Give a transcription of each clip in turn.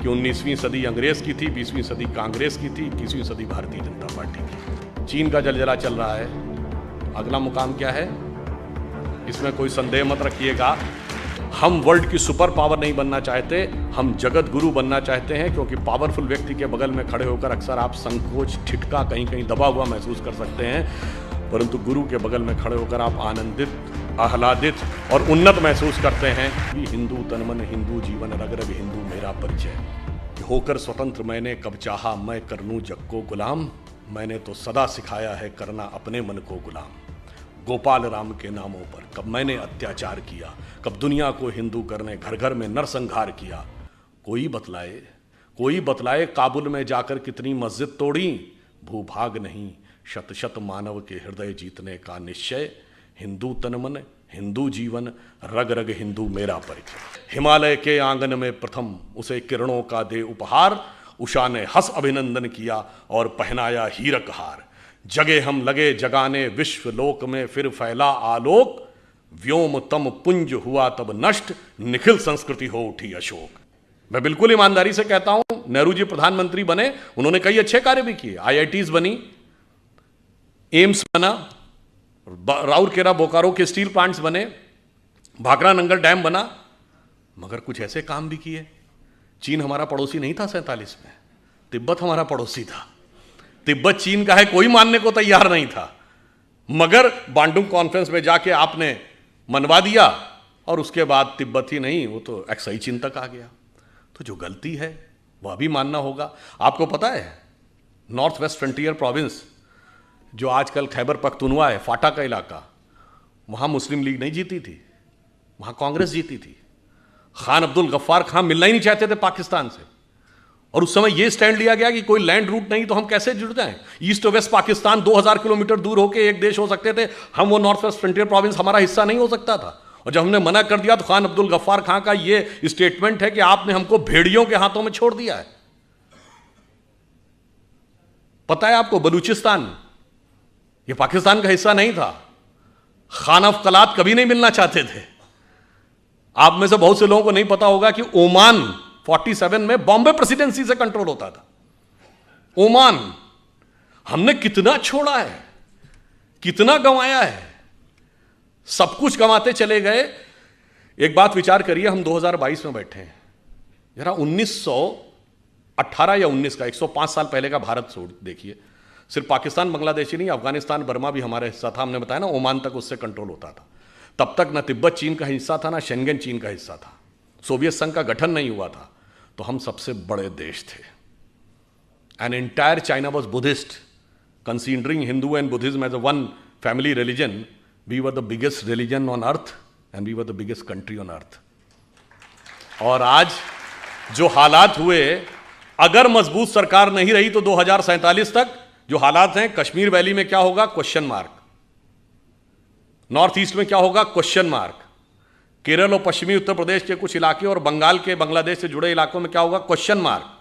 कि 19वीं सदी अंग्रेज की थी, 20वीं सदी कांग्रेस की थी, 21वीं सदी भारतीय जनता पार्टी की। चीन का जलजला चल रहा है, अगला मुकाम क्या है इसमें कोई संदेह मत रखिएगा। हम वर्ल्ड की सुपर पावर नहीं बनना चाहते, हम जगत गुरु बनना चाहते हैं, क्योंकि पावरफुल व्यक्ति के बगल में खड़े होकर अक्सर आप संकोच, ठिठका, कहीं कहीं दबा हुआ महसूस कर सकते हैं, परंतु गुरु के बगल में खड़े होकर आप आनंदित, आह्लादित और उन्नत महसूस करते हैं। हिंदू तन मन, हिंदू जीवन, रग रग हिंदू मेरा परिचय। होकर स्वतंत्र मैंने कब चाहा मैं कर लूं जग को गुलाम, मैंने तो सदा सिखाया है करना अपने मन को गुलाम। गोपाल राम के नामों पर कब मैंने अत्याचार किया, कब दुनिया को हिंदू करने घर घर में नरसंहार किया। कोई बतलाए काबुल में जाकर कितनी मस्जिद तोड़ी, भूभाग नहीं शत शत मानव के हृदय जीतने का निश्चय। हिंदू तन मन, हिंदू जीवन, रग रग हिंदू मेरा परिचय। हिमालय के आंगन में प्रथम उसे किरणों का दे उपहार, उषा ने हंस अभिनंदन किया और पहनाया हीरक हार। जगे हम लगे जगाने विश्व लोक में फिर फैला आलोक, व्योम तम पुंज हुआ तब नष्ट, निखिल संस्कृति हो उठी अशोक। मैं बिल्कुल ईमानदारी से कहता हूं, नेहरू जी प्रधानमंत्री बने, उन्होंने कई अच्छे कार्य भी किए। IITs बनी, एम्स बना, राउरकेला बोकारो के स्टील प्लांट्स बने, भाखरा नंगल डैम बना, मगर कुछ ऐसे काम भी किए। चीन हमारा पड़ोसी नहीं था 47 में, तिब्बत हमारा पड़ोसी था। तिब्बत चीन का है कोई मानने को तैयार नहीं था, मगर बांडुंग कॉन्फ्रेंस में जाके आपने मनवा दिया और उसके बाद तिब्बत ही नहीं, वो तो एक्साई चीन तक आ गया। तो जो गलती है वह भी मानना होगा। आपको पता है नॉर्थ वेस्ट फ्रंटियर प्रोविंस जो आजकल खैबर पख्तूनवा है, फाटा का इलाका, वहां मुस्लिम लीग नहीं जीती थी, वहां कांग्रेस जीती थी। खान अब्दुल गफ्फार खान मिलना ही नहीं चाहते थे पाकिस्तान से, और उस समय यह स्टैंड लिया गया कि कोई लैंड रूट नहीं तो हम कैसे जुड़ जाएं। ईस्ट और वेस्ट पाकिस्तान 2000 किलोमीटर दूर होकर एक देश हो सकते थे, हम वो नॉर्थ वेस्ट फ्रंटियर प्रोविंस हमारा हिस्सा नहीं हो सकता था। और जब हमने मना कर दिया तो खान अब्दुल गफ्फार खान का यह स्टेटमेंट है कि आपने हमको भेड़ियों के हाथों में छोड़ दिया है। पता है आपको, बलूचिस्तान ये पाकिस्तान का हिस्सा नहीं था। खान ऑफ कलात कभी नहीं मिलना चाहते थे। आप में से बहुत से लोगों को नहीं पता होगा कि ओमान 47 में बॉम्बे प्रेसिडेंसी से कंट्रोल होता था। ओमान हमने कितना छोड़ा है, कितना गंवाया है, सब कुछ गंवाते चले गए। एक बात विचार करिए, हम 2022 में बैठे हैं, जरा 1918 या 19 का 105 साल पहले का भारत छोड़ देखिए। सिर्फ पाकिस्तान बांग्लादेश ही नहीं, अफगानिस्तान बर्मा भी हमारा हिस्सा था। हमने बताया ना, ओमान तक उससे कंट्रोल होता था। तब तक ना तिब्बत चीन का हिस्सा था, ना शेंगेन चीन का हिस्सा था। सोवियत संघ का गठन नहीं हुआ था, तो हम सबसे बड़े देश थे। An entire China was Buddhist, considering Hindu and Buddhism as a one family religion. We were the biggest religion on earth and we were the biggest country on earth. और आज जो हालात हुए, अगर मजबूत सरकार नहीं रही तो 2047 तक जो हालात हैं, कश्मीर वैली में क्या होगा, क्वेश्चन मार्क। नॉर्थ ईस्ट में क्या होगा, क्वेश्चन मार्क। केरल और पश्चिमी उत्तर प्रदेश के कुछ इलाके और बंगाल के, बांग्लादेश से जुड़े इलाकों में क्या होगा, क्वेश्चन मार्क।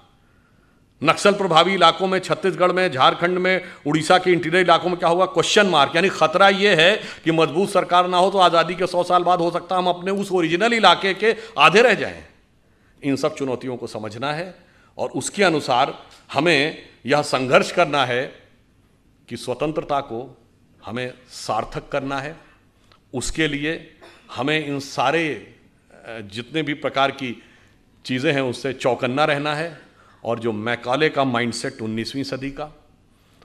नक्सल प्रभावी इलाकों में, छत्तीसगढ़ में, झारखंड में, उड़ीसा के इंटीरियर इलाकों में क्या होगा, क्वेश्चन मार्क। यानी खतरा यह है कि मजबूत सरकार ना हो तो आज़ादी के 100 साल बाद हो सकता है हम अपने उस ओरिजिनल इलाके के आधे रह जाएं। इन सब चुनौतियों को समझना है और उसके अनुसार हमें यह संघर्ष करना है कि स्वतंत्रता को हमें सार्थक करना है। उसके लिए हमें इन सारे जितने भी प्रकार की चीज़ें हैं उससे चौकन्ना रहना है। और जो मैकाले का माइंडसेट 19वीं सदी का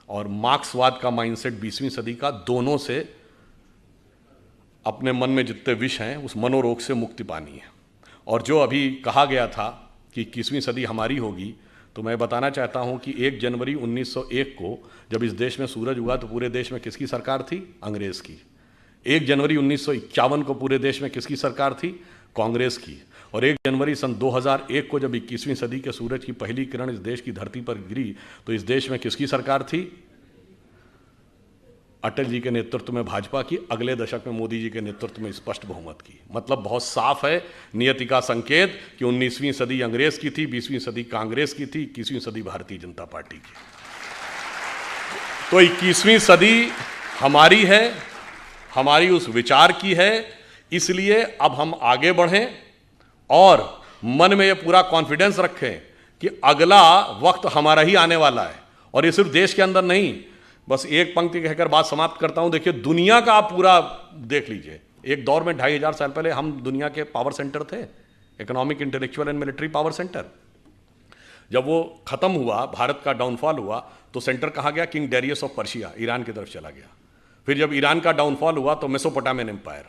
और मार्क्सवाद का माइंडसेट 20वीं सदी का, दोनों से अपने मन में जितने विष हैं उस मनोरोग से मुक्ति पानी है। और जो अभी कहा गया था कि 21वीं सदी हमारी होगी, तो मैं बताना चाहता हूं कि 1 जनवरी 1901 को जब इस देश में सूरज उगा तो पूरे देश में किसकी सरकार थी, अंग्रेज़ की। 1 जनवरी 1951 को पूरे देश में किसकी सरकार थी, कांग्रेस की। और 1 जनवरी सन 2001 को जब 21वीं सदी के सूरज की पहली किरण इस देश की धरती पर गिरी तो इस देश में किसकी सरकार थी, अटल जी के नेतृत्व में भाजपा की। अगले दशक में मोदी जी के नेतृत्व में स्पष्ट बहुमत की। मतलब बहुत साफ है नियति का संकेत कि 19वीं सदी अंग्रेज की थी, 20वीं सदी कांग्रेस की थी, 21वीं सदी भारतीय जनता पार्टी की। तो 21वीं सदी हमारी है, हमारी उस विचार की है। इसलिए अब हम आगे बढ़ें और मन में ये पूरा कॉन्फिडेंस रखें कि अगला वक्त हमारा ही आने वाला है। और ये सिर्फ देश के अंदर नहीं, बस एक पंक्ति कहकर बात समाप्त करता हूं। देखिए, दुनिया का आप पूरा देख लीजिए। एक दौर में 2500 साल पहले हम दुनिया के पावर सेंटर थे, economic, intellectual and military power centre. जब वो खत्म हुआ, भारत का डाउनफॉल हुआ, तो सेंटर कहाँ गया? King Darius of Persia, Iran की तरफ चला गया। फिर जब ईरान का डाउनफॉल हुआ तो मेसोपोटामियन एम्पायर,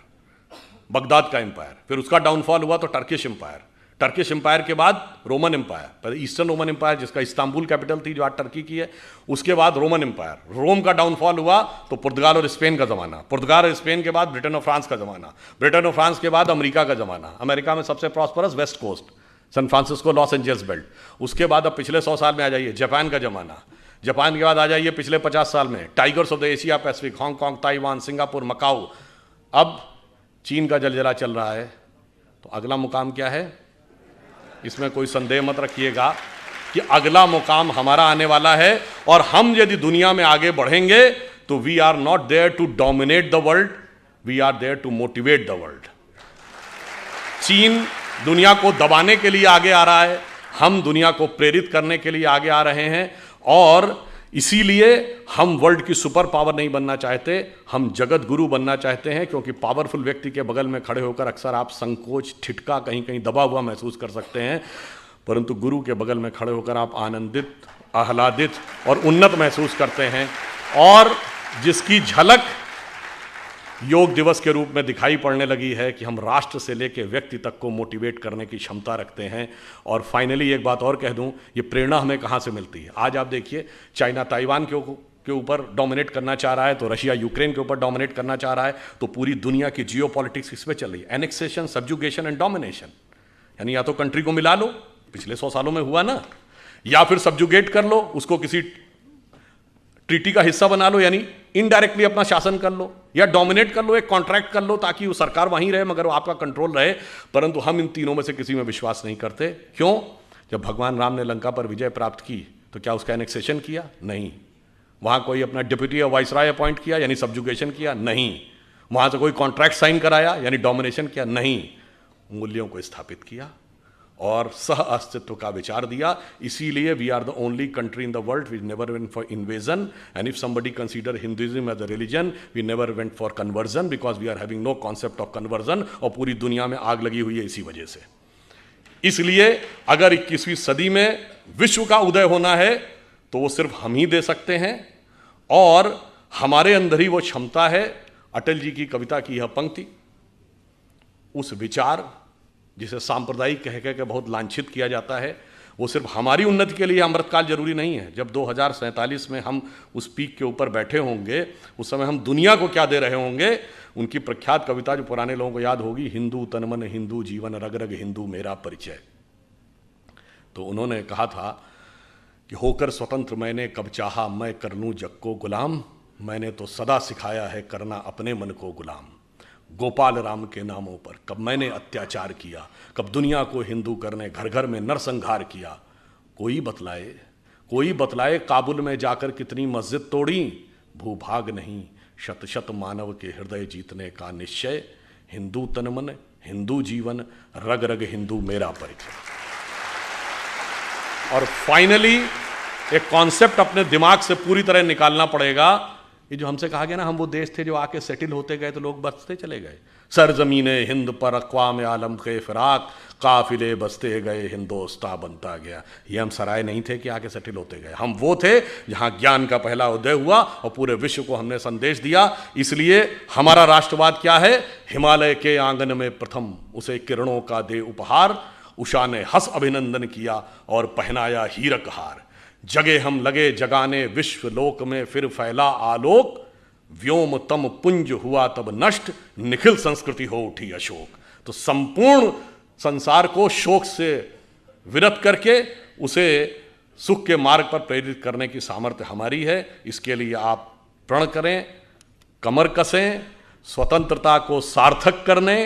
बगदाद का एम्पायर। फिर उसका डाउनफॉल हुआ तो टर्किश एम्पायर। टर्किश एम्पायर के बाद रोमन एम्पायर, पहले ईस्टर्न रोमन एम्पायर जिसका इस्तांबुल कैपिटल थी, जो आज टर्की की है। उसके बाद रोमन एम्पायर। रोम का डाउनफॉल हुआ तो पुर्तगाल और स्पेन का ज़माना। पुर्तगाल और स्पेन के बाद ब्रिटेन और फ्रांस का ज़माना। ब्रिटेन और फ्रांस के बाद अमेरिका का ज़माना। अमेरिका में सबसे prosperous west coast, San Francisco, Los Angeles belt. उसके बाद अब पिछले 100 साल में आ जाइए, जापान का ज़माना। जापान के बाद आ जाइए पिछले 50 साल में tigers of the Asia Pacific, Hong Kong, Taiwan, Singapore, Macau. अब चीन का जलजला चल रहा है, तो अगला मुकाम क्या है? इसमें कोई संदेह मत रखिएगा कि अगला मुकाम हमारा आने वाला है। और हम यदि दुनिया में आगे बढ़ेंगे तो we are not there to dominate the world, we are there to motivate the world. चीन दुनिया को दबाने के लिए आगे आ रहा है, हम दुनिया को प्रेरित करने के लिए आगे आ रहे हैं। और इसीलिए हम वर्ल्ड की सुपर पावर नहीं बनना चाहते, हम जगत गुरु बनना चाहते हैं। क्योंकि पावरफुल व्यक्ति के बगल में खड़े होकर अक्सर आप संकोच, ठिठका, कहीं कहीं दबा हुआ महसूस कर सकते हैं, परंतु गुरु के बगल में खड़े होकर आप आनंदित, आह्लादित और उन्नत महसूस करते हैं। और जिसकी झलक योग दिवस के रूप में दिखाई पड़ने लगी है कि हम राष्ट्र से लेकर व्यक्ति तक को मोटिवेट करने की क्षमता रखते हैं। और फाइनली एक बात और कह दूं, ये प्रेरणा हमें कहाँ से मिलती है? आज आप देखिए, चाइना ताइवान के ऊपर डोमिनेट करना चाह रहा है, तो रशिया यूक्रेन के ऊपर डोमिनेट करना चाह रहा है, तो पूरी दुनिया की जियो पॉलिटिक्स इस पर चल रही है। Annexation, subjugation and domination. यानी या तो कंट्री को मिला लो, पिछले 100 सालों में हुआ ना, या फिर सब्जुगेट कर लो, उसको किसी ट्रीटी का हिस्सा बना लो, यानी इनडायरेक्टली अपना शासन कर लो, या डोमिनेट कर लो, एक कॉन्ट्रैक्ट कर लो ताकि वो सरकार वहीं रहे मगर वो आपका कंट्रोल रहे। परंतु हम इन तीनों में से किसी में विश्वास नहीं करते। क्यों? जब भगवान राम ने लंका पर विजय प्राप्त की तो क्या उसका एनेक्सेशन किया? नहीं। वहां कोई अपना डिप्टी या वाइसराय अपॉइंट किया, यानी सब्जुगेशन किया? नहीं। वहां से कोई कॉन्ट्रैक्ट साइन कराया, यानी डोमिनेशन किया? नहीं। मूल्यों को स्थापित किया और सह अस्तित्व का विचार दिया। इसीलिए we are the only country in the world we never went for invasion, and if somebody consider Hinduism as a religion, we never went for conversion, because we are having no concept of conversion. और पूरी दुनिया में आग लगी हुई है इसी वजह से। इसलिए अगर 21वीं सदी में विश्व का उदय होना है तो वो सिर्फ हम ही दे सकते हैं, और हमारे अंदर ही वो क्षमता है। अटल जी की कविता की यह पंक्ति, उस विचार जिसे सांप्रदायिक कह के बहुत लांछित किया जाता है, वो सिर्फ हमारी उन्नति के लिए अमृतकाल जरूरी नहीं है। जब 2047 में हम उस पीक के ऊपर बैठे होंगे, उस समय हम दुनिया को क्या दे रहे होंगे? उनकी प्रख्यात कविता जो पुराने लोगों को याद होगी, हिंदू तन मन हिंदू जीवन, रग रग हिंदू मेरा परिचय। तो उन्होंने कहा था कि होकर स्वतंत्र मैंने कब चाहा मैं कर लूं जग को गुलाम, मैंने तो सदा सिखाया है करना अपने मन को गुलाम। गोपाल राम के नामों पर कब मैंने अत्याचार किया, कब दुनिया को हिंदू करने घर घर में नरसंहार किया। कोई बतलाए काबुल में जाकर कितनी मस्जिद तोड़ी, भूभाग नहीं शत शत मानव के हृदय जीतने का निश्चय। हिंदू तन मन हिंदू जीवन, रग रग हिंदू मेरा परिचय। और फाइनली एक कॉन्सेप्ट अपने दिमाग से पूरी तरह निकालना पड़ेगा। ये जो हमसे कहा गया ना, हम वो देश थे जो आके सेटल होते गए तो लोग बसते चले गए। सरजमीने हिंद पर अक़वाम आलम के फिराक, काफिले बसते गए हिंदोस्तां बनता गया। ये हम सराय नहीं थे कि आके सेटल होते गए, हम वो थे जहाँ ज्ञान का पहला उदय हुआ और पूरे विश्व को हमने संदेश दिया। इसलिए हमारा राष्ट्रवाद क्या है? हिमालय के आंगन में प्रथम उसे किरणों का दे उपहार, उषा ने हंस अभिनंदन किया और पहनाया हीरक हार। जगे हम लगे जगाने विश्व लोक में फिर फैला आलोक, व्योम तम पुंज हुआ तब नष्ट, निखिल संस्कृति हो उठी अशोक। तो संपूर्ण संसार को शोक से विरत करके उसे सुख के मार्ग पर प्रेरित करने की सामर्थ्य हमारी है। इसके लिए आप प्रण करें, कमर कसें, स्वतंत्रता को सार्थक करने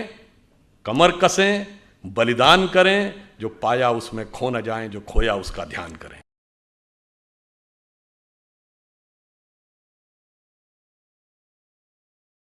कमर कसें, बलिदान करें, जो पाया उसमें खो न जाएं, जो खोया उसका ध्यान करें।